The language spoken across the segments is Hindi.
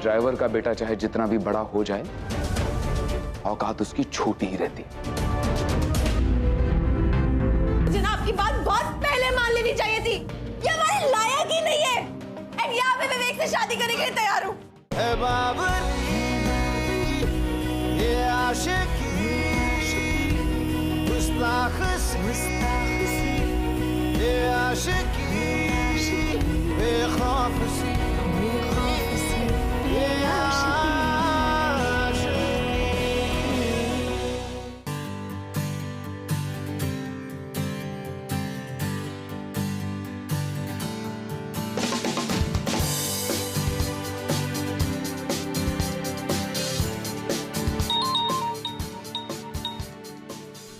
ड्राइवर का बेटा चाहे जितना भी बड़ा हो जाए, औकात उसकी छोटी ही रहती। जिन्हें आपकी बात बहुत पहले मान लेनी चाहिए थी। ये हमारे लायक ही नहीं है। एंड यहाँ पे विवेक से शादी करने के लिए तैयार हूँ।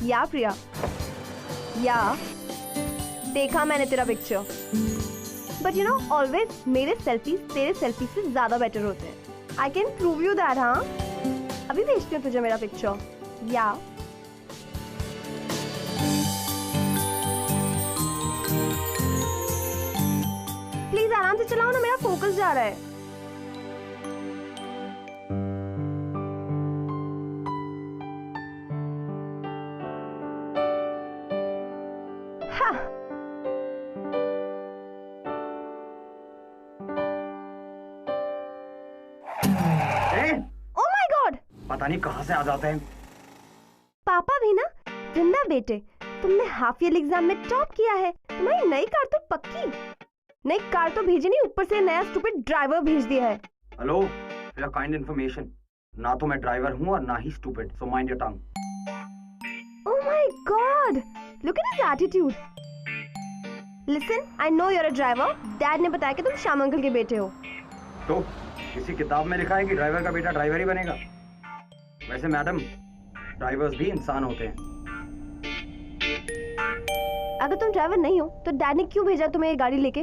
या प्रिया, या देखा मैंने तेरा picture, but you know always मेरे सेल्फीज तेरे सेल्फी से ज्यादा बेटर होते हैं। I can prove you that. हाँ, अभी भेजती हूँ तुझे मेरा पिक्चर। या प्लीज आराम से चलाओ ना, मेरा फोकस जा रहा है। पता नहीं कहां से आ जाते हैं। पापा भी ना, जिंदा बेटे, तुमने हाफ ईयर एग्जाम में टॉप किया है। तुम्हारी नई कार तो पक्की, नई कार तो भेजी नहीं, ऊपर से नया स्टूपिड ड्राइवर भेज दिया है। हेलो, फॉर काइंड इन्फॉर्मेशन, ना तो मैं ड्राइवर हूँ और ना ही stupid, so mind your tongue. Oh my god, look at his attitude. Listen, I know you are a driver. Dad ने बताया कि तुम श्याम अंकल के बेटे हो। तो किसी किताब में लिखा है कि ड्राइवर का बेटा ड्राइवर ही बनेगा? वैसे मैडम, ड्राइवर्स भी इंसान होते हैं। अगर तुम ड्राइवर नहीं हो तो डैड ने क्यों भेजा तुम्हें ये गाड़ी लेके?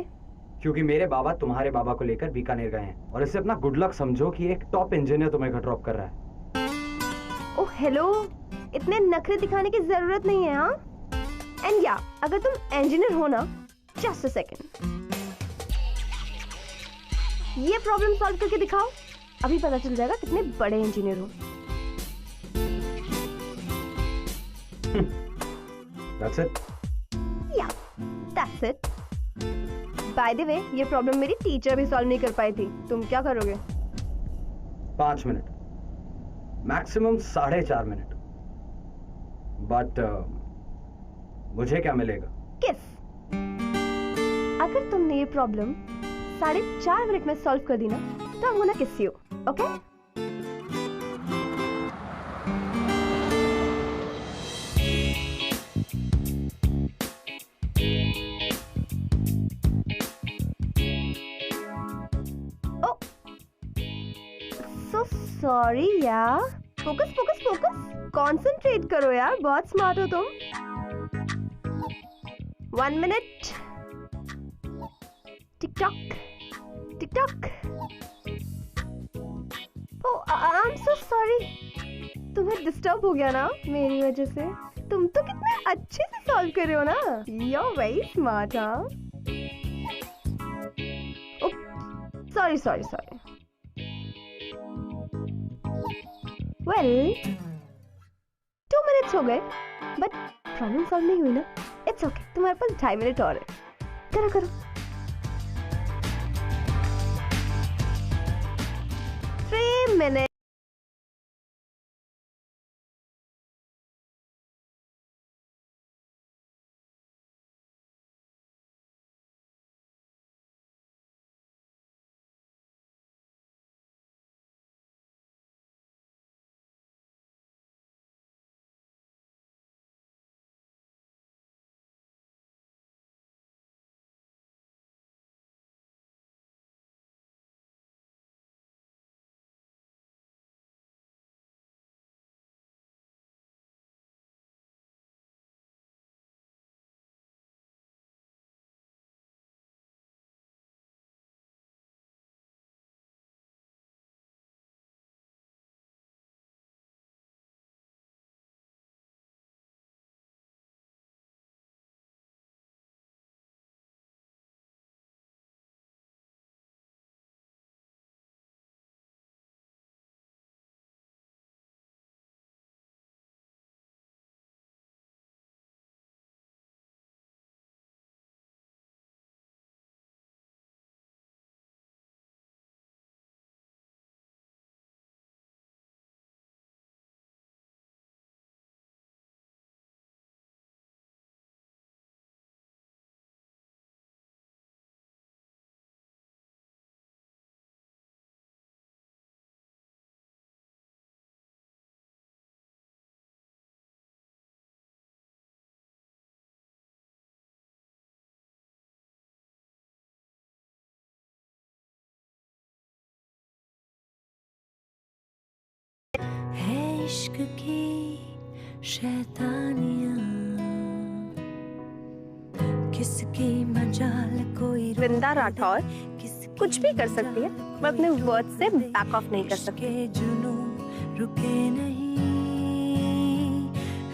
क्योंकि मेरे बाबा तुम्हारे बाबा को लेकर बीकानेर गए हैं और इसे अपना गुड लक समझो कि एक टॉप इंजीनियर तुम्हें घर ड्रॉप कर रहा है। ओह हेलो, इतने नखरे दिखाने की जरूरत नहीं है। हाँ, एंड या अगर तुम इंजीनियर हो ना, जस्ट अ सेकंड, ये प्रॉब्लम सॉल्व करके दिखाओ, अभी पता चल जाएगा कितने बड़े इंजीनियर हो। That's it. Yeah, that's it. By the way, ये प्रॉब्लम मेरी टीचर भी सॉल्व नहीं कर पाई थी। तुम क्या करोगे? 5 मिनट, मैक्सिमम 4.5 मिनट। बट मुझे क्या मिलेगा? किस। अगर तुमने ये प्रॉब्लम 4.5 मिनट में सॉल्व कर दी ना, तो I'm gonna kiss you, okay? Sorry यार, फोकस फोकस फोकस, कंसंट्रेट करो यार, बहुत स्मार्ट हो तुम। 1 minute, tick tock tick tock. Oh I am so sorry, तुम्हें डिस्टर्ब हो गया ना मेरी वजह से। तुम तो कितने अच्छे से सॉल्व कर रहे हो ना, यू आर वेरी स्मार्ट। हाँ, sorry sorry sorry. Well 2 minutes हो गए, बट प्रॉब्लम सॉल्व नहीं हुई ना। इट्स ओके, तुम्हारे पास 2.5 मिनट और है, करो करो। 3 मिनट। शैतानियां किसकी मजाल कोई वृंदा राठौर कुछ भी कर सकती है, मैं अपने वर्ड से बैक ऑफ नहीं कर सकती। जुनू रुके नहीं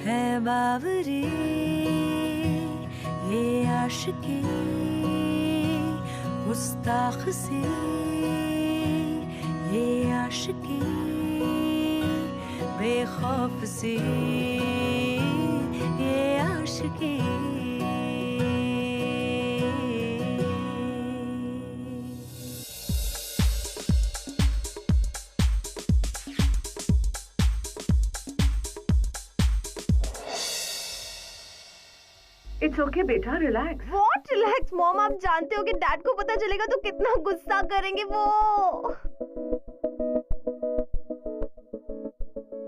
है बावरी ये आशिकी गुस्ताख सी ये आशिकी बेखौफ सी ये आशिकी। इट्स ओके बेटा, रिलैक्स। What relax मॉम, आप जानते हो कि डैड को पता चलेगा तो कितना गुस्सा करेंगे वो।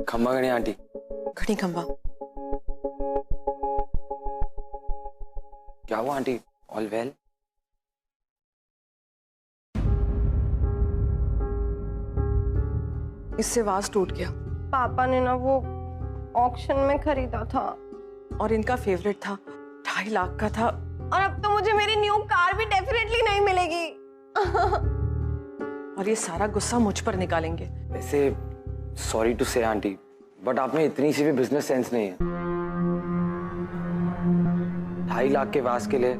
खम्बा गणी आंटी। घड़ी खंबा। क्या हुआ आंटी? All well? इससे वाज टूट गया पापा ने ना वो ऑक्शन में खरीदा था और इनका फेवरेट था, 2.5 लाख का था। और अब तो मुझे मेरी न्यू कार भी डेफिनेटली नहीं मिलेगी। और ये सारा गुस्सा मुझ पर निकालेंगे। वैसे सॉरी टू से आंटी, बट आप में इतनी सी भी बिजनेस सेंस नहीं है। 2.5 लाख के वास के लिए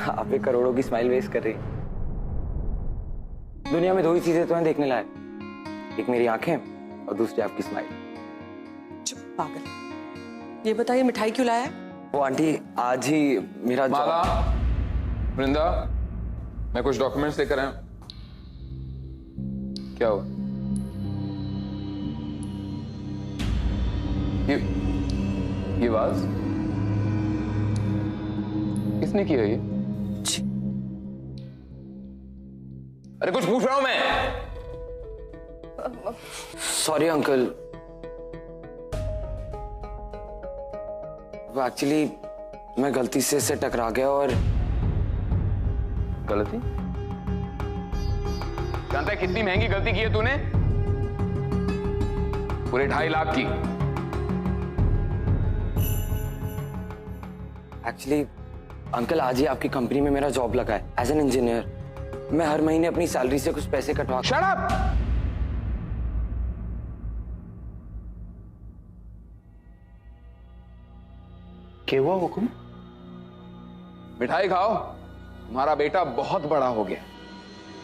आप एक करोड़ों की स्माइल वेस्ट कर रही। दुनिया में 2 ही चीजें तो हैं देखने लायक, एक मेरी आंखें और दूसरी आपकी स्माइल। चुप पागल। ये बताइए मिठाई क्यों लाया? वो आंटी आज ही मेरा माला, वृंदा, मैं कुछ डॉक्यूमेंट्स लेकर आया हूं। क्या हुआ? ये वाज किसने किया ये? अरे कुछ पूछ रहा हूं मैं। सॉरी अंकल, वो एक्चुअली मैं गलती से इससे टकरा गया और गलती? जानता है कितनी महंगी गलती की है तूने? पूरे 2.5 लाख की। एक्चुअली अंकल आज ही आपकी कंपनी में मेरा जॉब लगा है एज एन इंजीनियर। मैं हर महीने अपनी सैलरी से कुछ पैसे कटवा। Shut up! क्या हुआ हुकुम? मिठाई खाओ, तुम्हारा बेटा बहुत बड़ा हो गया,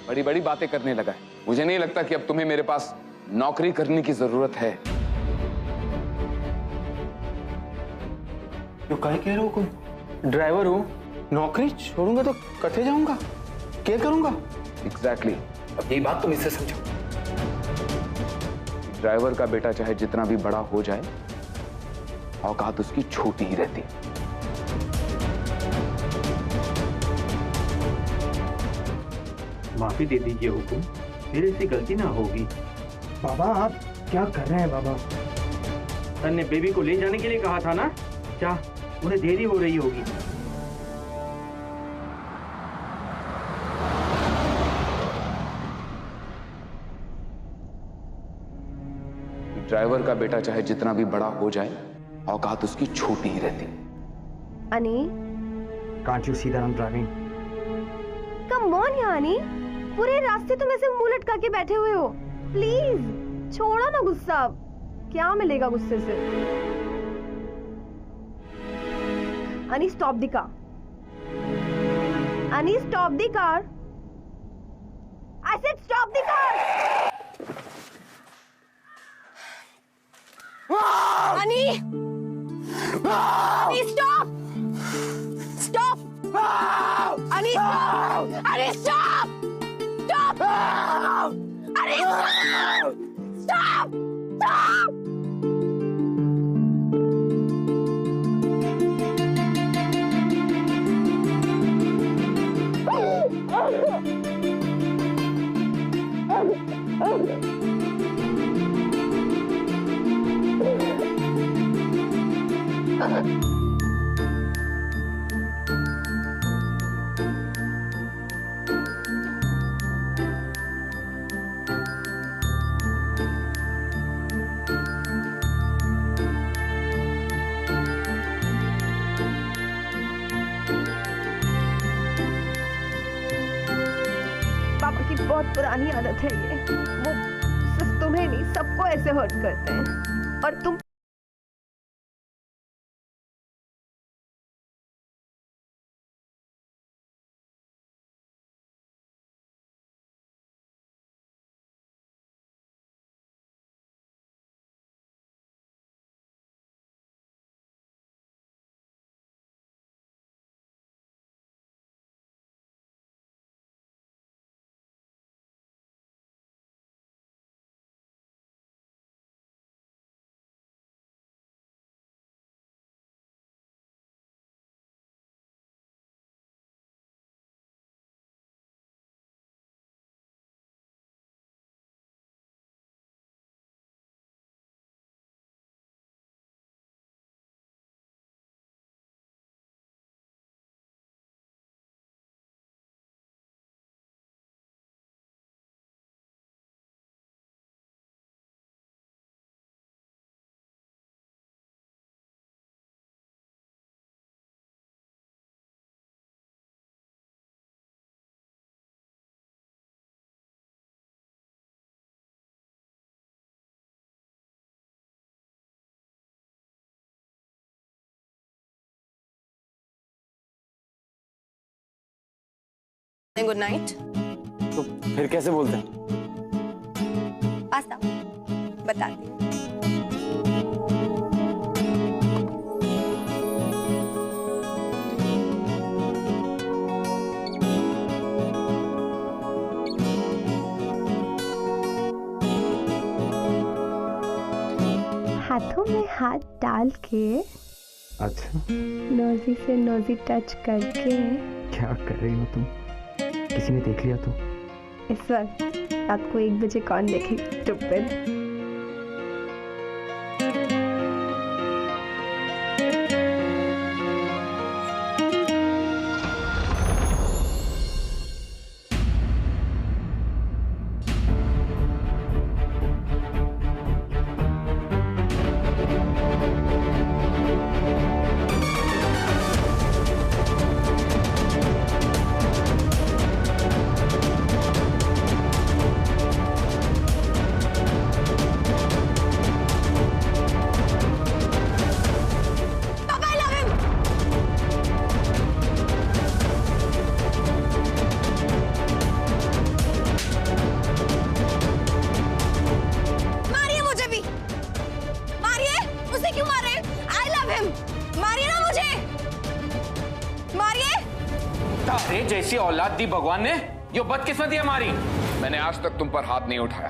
बड़ी बड़ी बातें करने लगा है। मुझे नहीं लगता कि अब तुम्हें मेरे पास नौकरी करने की जरूरत है। तो काहे कह रहे हो हुकुम? ड्राइवर हूँ, नौकरी छोड़ूंगा तो कथे जाऊंगा, क्या करूंगा? एग्जैक्टली। अब यही बात तुम इससे समझो। ड्राइवर का बेटा चाहे जितना भी बड़ा हो जाए, औकात उसकी छोटी ही रहती। माफी दे दीजिए हुकुम, मेरे से गलती ना होगी। बाबा आप क्या कर रहे हैं बाबा? सर ने बेबी को ले जाने के लिए कहा था ना, क्या उन्हें देरी हो रही होगी? ड्राइवर का बेटा चाहे जितना भी बड़ा हो जाए, औकात उसकी छोटी ही रहती। अनी, can't you see that I am driving? Come on यानी, पूरे रास्ते तुम ऐसे मुंह लटका के बैठे हुए हो। प्लीज छोड़ो ना गुस्सा, क्या मिलेगा गुस्से से? अनी स्टॉप द कार। अनी stop the car. I said stop the car. अनी, अनी स्टॉप, स्टॉप, अनी स्टॉप, अनी स्टॉप, स्टॉप, अनी स्टॉप, स्टॉप, स्टॉप। बहुत पुरानी आदत है ये। वो सिर्फ तुम्हें नहीं, सबको ऐसे हर्ट करते हैं। और तुम गुड नाइट। तो फिर कैसे बोलते हैं? पास्ता बताती हूँ। हाथों में हाथ डाल के, अच्छा नोजी से नोजी टच करके। क्या कर रही हो तुम? किसी ने देख लिया तो? इस वक्त रात को 1 बजे कौन देखेगा? स्टूपिड। अरे जैसी औलाद दी भगवान ने, यो बदकिस्मती हमारी। मैंने आज तक तुम पर हाथ नहीं उठाया,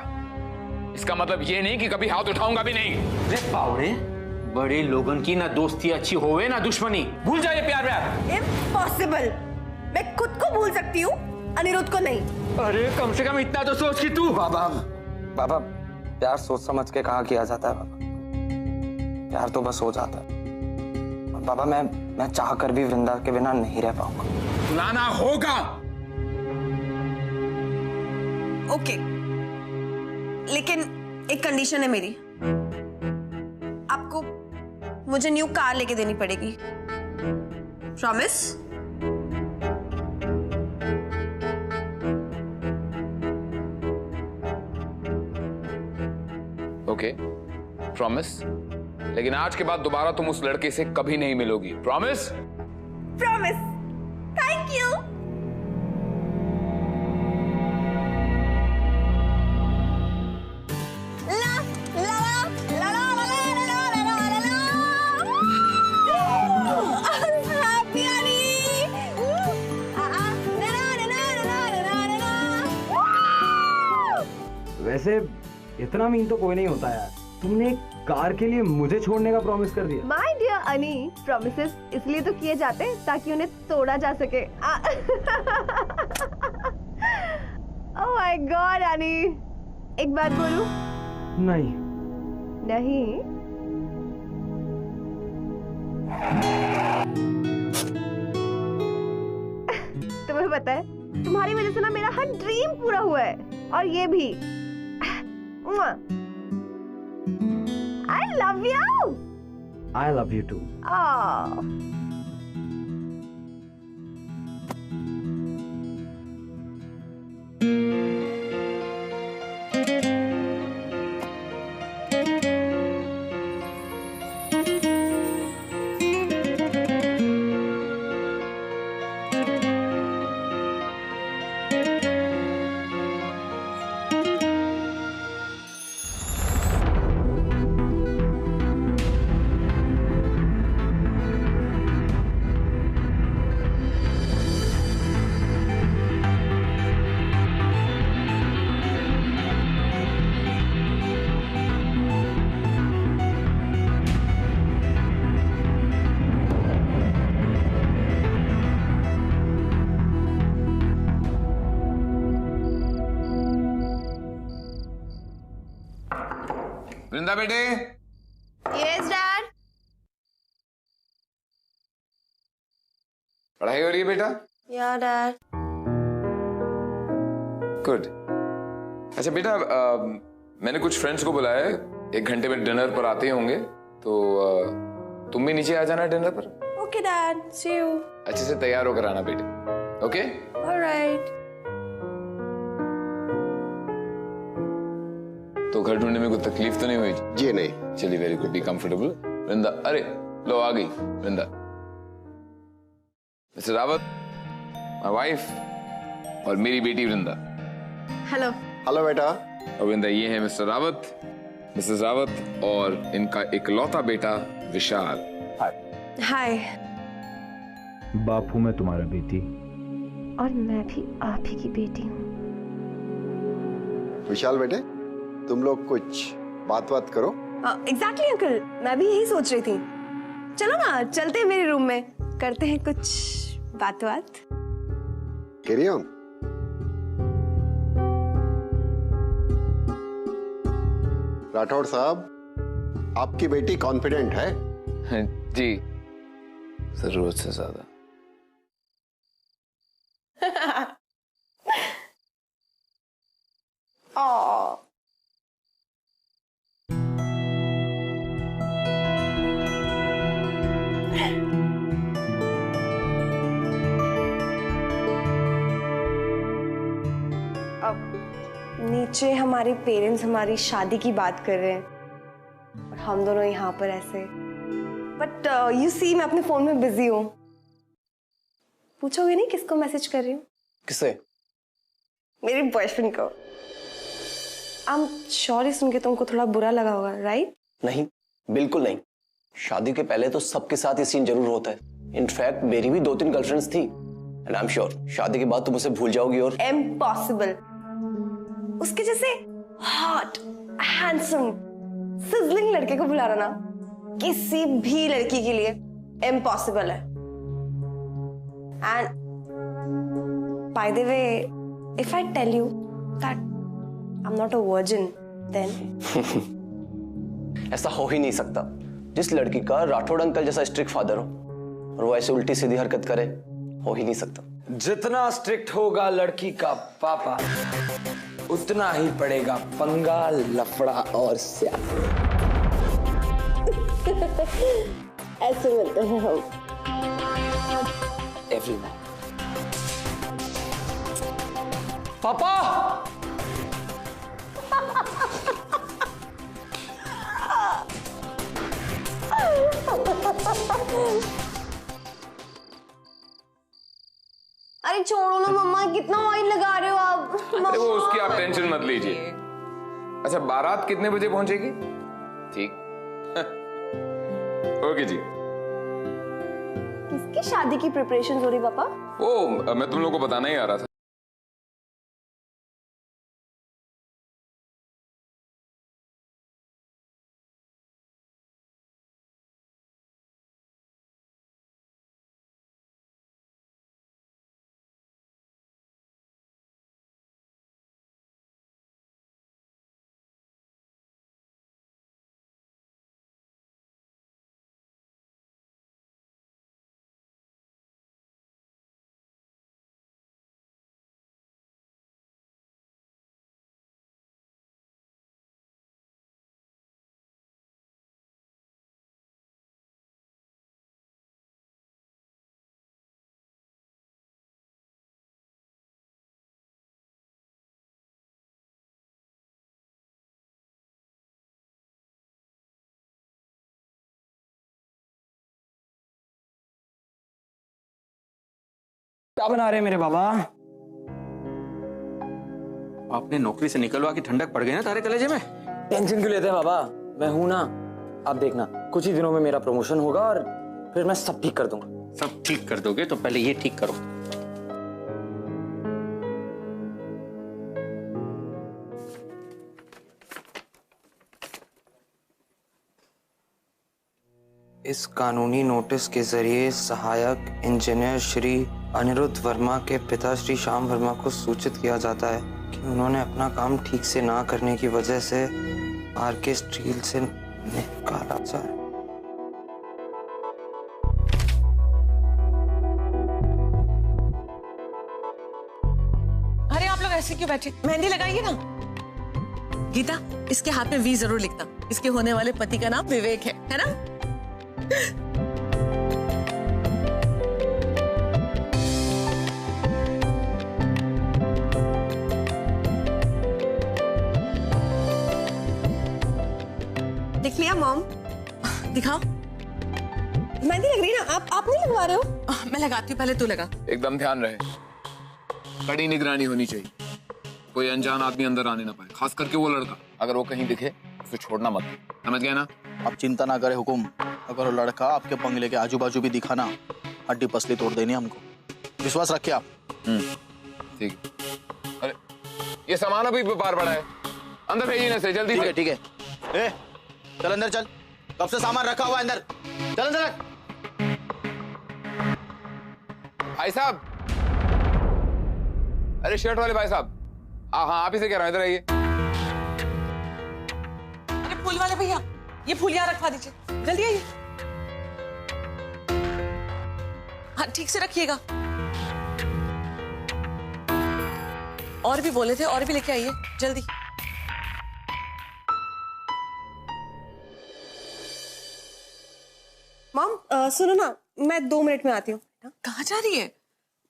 इसका मतलब ये नहीं कि कभी हाथ उठाऊंगा भी नहीं। अरे पावड़े, बड़े लोगन की ना दोस्ती अच्छी होवे ना दुश्मनी। भूल जाइए प्यार व्यार। इम्पॉसिबल। मैं खुद को भूल सकती हूँ, अनिरुद्ध को नहीं। अरे कम से कम इतना तो सोच कि तू। बाबा बाबा, प्यार सोच समझ के कहा किया जाता है बाबा। प्यार तो बस हो जाता है बाबा। मैं चाह कर भी वृंदा के बिना नहीं रह पाऊंगा। लाना होगा। ओके, लेकिन एक कंडीशन है मेरी। आपको मुझे न्यू कार लेके देनी पड़ेगी। प्रॉमिस? Okay, promise. लेकिन आज के बाद दोबारा तुम उस लड़के से कभी नहीं मिलोगी। प्रॉमिस? प्रॉमिस। Thank you. वैसे इतना मीन तो कोई नहीं होता यार। तुमने कार के लिए मुझे छोड़ने का प्रॉमिस कर दिया। माय डियर अनी, प्रॉमिसेस इसलिए तो किए जाते हैं ताकि उन्हें तोड़ा जा सके। ओह माय गॉड अनी, एक बात बोलूं? नहीं। नहीं? तुम्हें पता है, तुम्हारी वजह से ना मेरा हर ड्रीम पूरा हुआ है, और ये भी। I love you. I love you too. Oh. वृंदा बेटे, यस डैड। पढ़ाई हो रही है बेटा? या डैड। गुड। अच्छा बेटा, मैंने कुछ फ्रेंड्स को बुलाया है, 1 घंटे में डिनर पर आते होंगे, तो तुम भी नीचे आ जाना डिनर पर। Okay dad, see you. अच्छे से तैयार होकर आना बेटे, ओके? ऑलराइट। तो घर ढूंढने में कोई तकलीफ तो नहीं हुई? जी नहीं। चलिए, वेरी गुड, बी कंफर्टेबल। वृंदा, अरे लो आ गई वृंदा। मिस्टर रावत, माय वाइफ, और मेरी बेटी वृंदा। हेलो। हेलो बेटा। और वृंदा, ये है मिस्टर रावत, मिसेस रावत, और इनका इकलौता बेटा विशाल। हाय। बाप हूं मैं तुम्हारा बेटी। और मैं भी आप ही की बेटी हूँ। विशाल बेटे, तुम लोग कुछ बात करो। एग्जैक्टली अंकल, मैं भी यही सोच रही थी। चलो ना, चलते हैं मेरे रूम में, करते हैं कुछ बात। Carry on. राठौड़ साहब, आपकी बेटी कॉन्फिडेंट है? जी, जरूरत से ज्यादा। नीचे हमारे पेरेंट्स हमारी शादी की बात कर रहे हैं और हम दोनों यहाँ पर ऐसे। बट यू सी, मैं अपने फोन में बिजी हूँ। पूछोगे नहीं किसको मैसेज कर रही हूँ? किसे? मेरे बॉयफ्रेंड को। आई एम श्योर ही सुन के तुमको थोड़ा बुरा लगा होगा, राइट? नहीं, बिल्कुल नहीं। शादी के पहले तो सबके साथ ये सीन जरूर होता है। इनफैक्ट मेरी भी 2-3 गर्लफ्रेंड्स थी, एंड आई एम श्योर शादी के बाद तुम उसे भूल जाओगी। और इम्पॉसिबल। उसके जैसे हॉट, हैंडसम, सिजलिंग लड़के को भुलाना ना किसी भी लड़की के लिए इम्पॉसिबल है। And by the way, if I tell you that I am not a virgin, then ऐसा हो ही नहीं सकता। जिस लड़की का राठौड़ अंकल जैसा स्ट्रिक्ट फादर हो और वो ऐसे उल्टी सीधी हरकत करे, हो ही नहीं सकता। जितना स्ट्रिक्ट होगा लड़की का पापा, उतना ही पड़ेगा पंगा, लफड़ा और स्याही। ऐसे मिलते हैं हम एवरी नाइट। पापा! अरे छोड़ो ना मम्मा, कितना ऑयल लगा रहे हो आप? अरे वो उसकी आप टेंशन मत लीजिए। अच्छा, बारात कितने बजे पहुंचेगी? ठीक। ओके जी। किसकी शादी की प्रिपरेशन हो रही पापा? ओ, मैं तुम लोगों को बताना ही आ रहा था। क्या बना रहे मेरे बाबा? आपने नौकरी से निकलवा की ठंडक पड़ गई ना तारे कलेजे में? टेंशन क्यों लेते हैं बाबा? मैं हूं ना। आप देखना, कुछ ही दिनों में मेरा प्रमोशन होगा और फिर मैं सब ठीक कर दूंगा। सब ठीक कर दोगे तो पहले ये ठीक करो। इस कानूनी नोटिस के जरिए सहायक इंजीनियर श्री अनिरुद्ध वर्मा के पिता श्री श्याम वर्मा को सूचित किया जाता है कि उन्होंने अपना काम ठीक से ना करने की वजह से आरके स्टील से निकाला जाए। अरे आप लोग ऐसे क्यों बैठे? मेहंदी लगाइए ना। गीता, इसके हाथ में वी जरूर लिखना। इसके होने वाले पति का नाम विवेक है ना? देख लिया मॉम? दिखाओ। मेहंदी लग रही है ना? आप नहीं लगवा रहे हो? मैं लगाती हूँ, पहले तू लगा। एकदम ध्यान रहे, कड़ी निगरानी होनी चाहिए, कोई अनजान आदमी अंदर आने ना पाए, खास करके वो लड़का। अगर वो कहीं दिखे उसे छोड़ना मत, समझ गए ना? आप चिंता ना करें हुकुम, अगर वो लड़का आपके बंगले के आजू बाजू भी दिखा ना, हड्डी पसली तोड़ देनी हमको, विश्वास रखिए आप। ठीक है। अरे ये सामान अभी व्यापार बड़ा है, अंदर भेजिए ना से जल्दी से। ठीक है। ए, चल अंदर चल, कब से सामान रखा हुआ है अंदर, चल अंदर। भाई साहब, अरे शर्ट वाले भाई साहब, हाँ आप ही से कह रहा हूं, इधर आइए। अरे फूल वाले भैया, ये फूल यहाँ रखवा दीजिए, जल्दी आइए। हाँ ठीक से रखिएगा। और भी बोले थे, और भी लेके आइए जल्दी। मॉम सुनो ना, मैं 2 मिनट में आती हूँ। कहाँ जा रही है?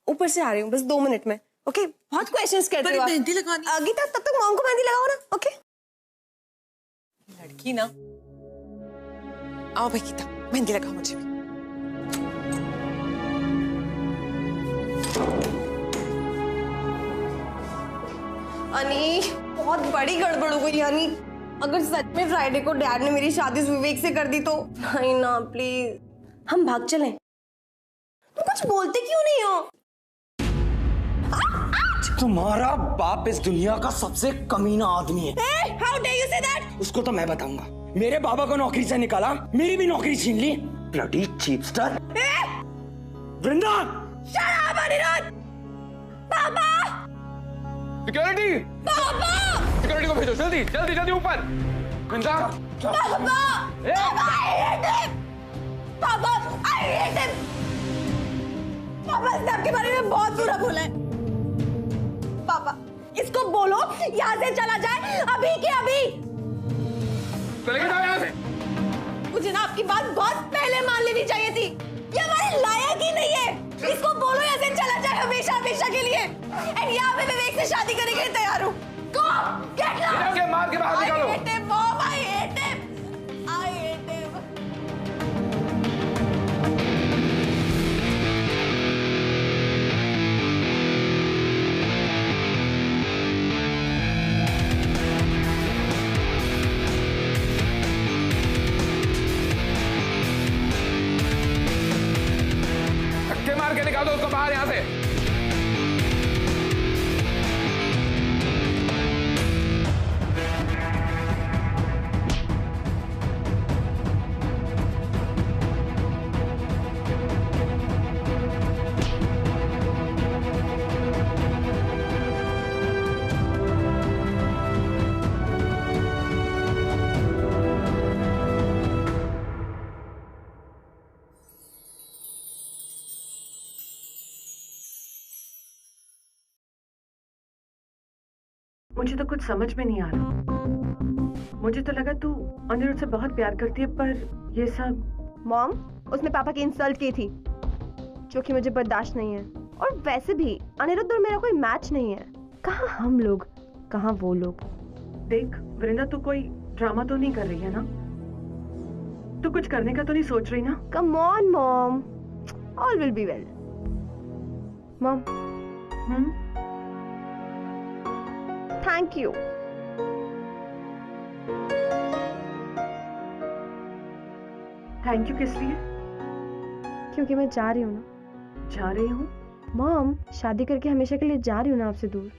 ऊपर से आ रही हूँ, बस 2 मिनट में। ओके, बहुत क्वेश्चंस करते हो आप। मेहंदी लगवानी। गीता, तब तक मॉम को मेहंदी लगाओ ना। ओके लड़की ना। आओ भाई गीता, मेहंदी लगाओ मुझे भी। अनी, बहुत बड़ी गड़बड़ हो गई अनी। अगर सच में फ्राइडे को डैड ने मेरी शादी विवेक से कर दी तो? नहीं ना, प्लीज हम भाग चलें। तुम कुछ बोलते क्यों नहीं हो? तुम्हारा बाप इस दुनिया का सबसे कमीना आदमी है। Hey, how dare you say that? उसको तो मैं बताऊंगा। मेरे बाबा को नौकरी से निकाला, मेरी भी नौकरी छीन ली। Bloody cheapster. Vrinda! Shut up, Anirudh! पापा! सिक्योरिटी! पापा! सिक्योरिटी को भेजो जल्दी जल्दी जल्दी ऊपर। वृंदा! पापा! पापा, I hate him! पापा, I hate him! पापा, इसने आपके बारे में बहुत बुरा बोला है। पापा, इसको बोलो यहाँ से चला जाए, अभी के अभी। चले जाओ यहाँ से। मुझे ना आपकी बात बहुत पहले मान लेनी चाहिए थी। ये हमारे लायक ही नहीं है। इसको बोलो यहाँ से चला जाए हमेशा हमेशा के लिए। एंड यहाँ पे विवेक से शादी करने के लिए तैयार हूँ। Go, get lost! इन्हें मार के बाहर निकालो। I hate him, Mom, I hate him. I hate him. धक्के मार के निकाल दो उसको बाहर यहाँ से। मुझे तो कुछ समझ में नहीं आ रहा। मुझे तो लगा तू अनिरुद्ध से बहुत प्यार करती है, पर ये सब। मॉम, उसने पापा की इंसल्ट की थी, जो कि मुझे बर्दाश्त नहीं है। और वैसे भी अनिरुद्ध और मेरा कोई मैच नहीं है। कहाँ हम लोग, कहाँ वो लोग। देख वृंदा, तू कोई ड्रामा तो नहीं कर रही है ना? तू कुछ करने का तो नहीं सोच रही ना? Come on mom, all will be well. Mom, thank you. Thank you किस लिए? क्योंकि मैं जा रही हूँ ना। जा रही हूँ? मॉम, शादी करके हमेशा के लिए जा रही हूँ ना आपसे दूर।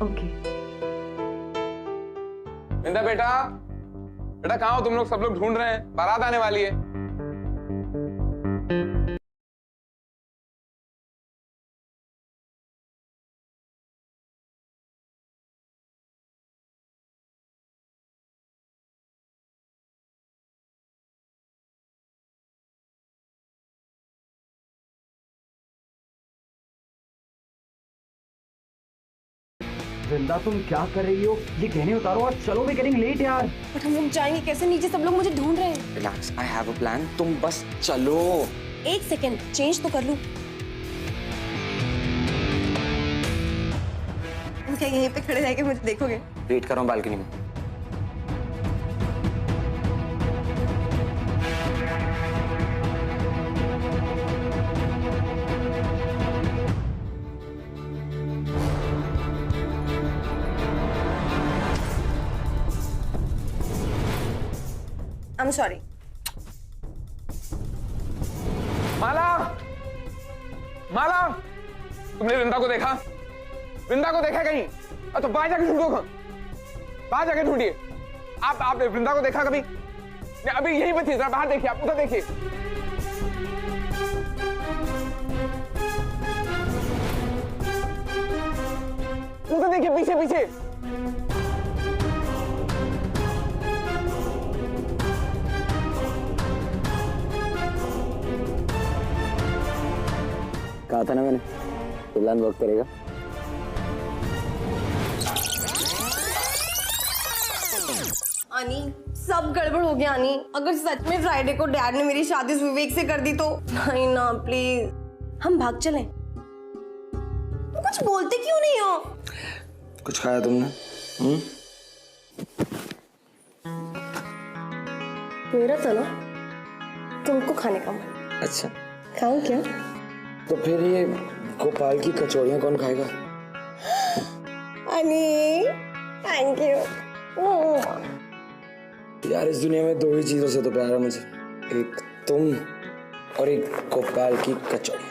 ओके। वृंदा बेटा, बेटा कहाँ हो तुम लोग? सब लोग ढूंढ रहे हैं, बारात आने वाली है। वृंदा तुम क्या कर रही हो? ये गहने उतारो और चलो, वी गेटिंग लेट यार। बट हम लोग जाएंगे कैसे? नीचे सब लोग मुझे ढूंढ रहे हैं। Relax, I have a plan, तुम बस चलो। एक सेकेंड, चेंज तो कर लूं। क्या यहीं पे खड़े रह के मुझे देखोगे? वेट कर रहा हूँ बालकनी में। I'm sorry. माला, माला, तुमने वृंदा को देखा? वृंदा को देखा कहीं? तो बाहर जाके ढूंढो, बाहर जाके ढूंढिए। आपने वृंदा को देखा कभी? अभी यहीं पे थी, जरा बाहर देखिए, आप उधर देखिए। उधर देखिए, पीछे पीछे। कहा था ना मैंने, प्लान वर्क करेगा। आनी, सब गड़बड़ हो गया आनी। अगर सच में फ्राइडे को डैड ने मेरी शादी विवेक से कर दी तो? नहीं ना, प्लीज हम भाग चलें। तुम कुछ बोलते क्यों नहीं हो? कुछ खाया तुमने? मेरा तो ना तुमको खाने का मन। अच्छा, खाऊं क्या? तो फिर ये गोपाल की कचौड़ियाँ कौन खाएगा? अनी, थैंक यू। यार इस दुनिया में दो ही चीजों से तो प्यार है मुझे, एक तुम और एक गोपाल की कचौड़ी।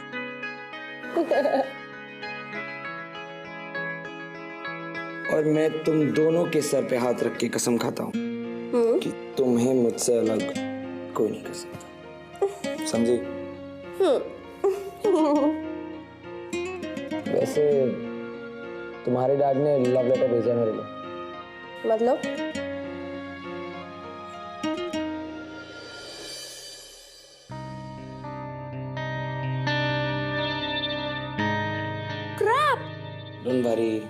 और मैं तुम दोनों के सर पे हाथ रख के कसम खाता हूँ कि तुम्हें मुझसे अलग कोई नहीं कर सकता, समझी? वैसे तुम्हारे डैड ने लव लेटर भेजा मेरे लिए। मतलब? डोंट वरी,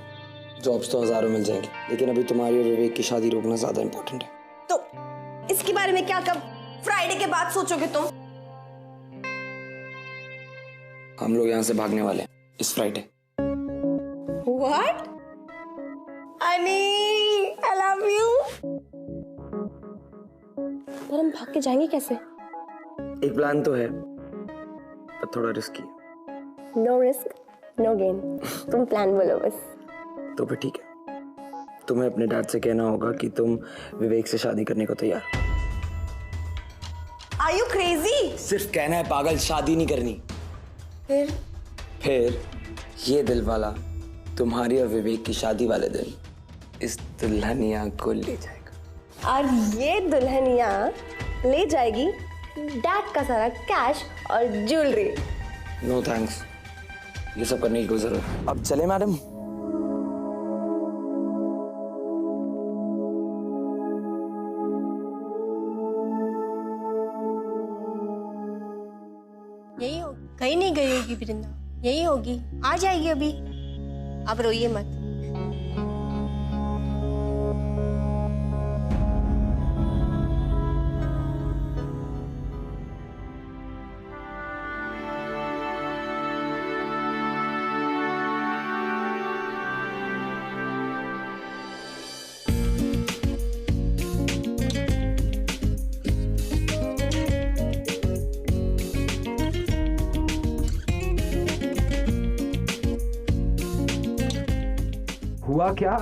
जॉब्स तो हजारों मिल जाएंगी, लेकिन अभी तुम्हारी और विवेक की शादी रोकना ज्यादा इंपॉर्टेंट है। तो इसके बारे में क्या कब फ्राइडे के बाद सोचोगे तुम? हम लोग यहाँ से भागने वाले हैं इस फ्राइडे। What? अनी, I love you. पर हम भाग के जाएंगे कैसे? एक प्लान तो है, पर थोड़ा रिस्की है। No risk, no gain. तुम प्लान बोलो बस। तो फिर ठीक है, तुम्हें अपने डैड से कहना होगा कि तुम विवेक से शादी करने को तैयार। Are you crazy? सिर्फ कहना है पागल, शादी नहीं करनी। फिर ये दिल वाला तुम्हारी और विवेक की शादी वाले दिन इस दुल्हनिया को ले जाएगा। और ये दुल्हनिया ले जाएगी डैड का सारा कैश और ज्वेलरी। नो थैंक्स, ये सब करने की कोई जरूरत नहीं। अब चले मैडम। यही होगी, कहीं नहीं गई होगी वृंदा, यही होगी, आ जाएगी अभी। अब रोइए मत। हुआ क्या?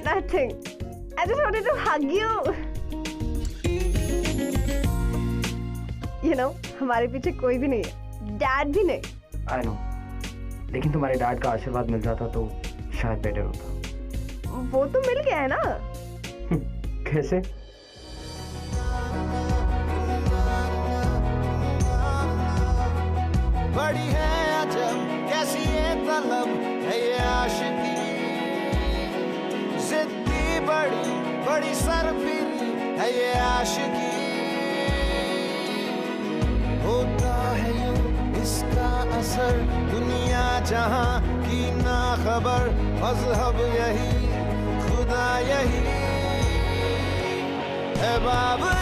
Nothing. I just wanted to hug you. You know, हमारे पीछे कोई भी नहीं है, डैड भी नहीं। I know. लेकिन तुम्हारे डैड का आशीर्वाद मिल जाता तो शायद बेटर होता। वो तो मिल गया है ना। कैसे? बड़ी है अजब कैसी ये तलब है ये आशिकी, जिद्दी बड़ी बड़ी सरफिरी है ये आशिकी। होता है यूं इसका असर दुनिया जहां की ना खबर मजहब यही खुदा यही है बाब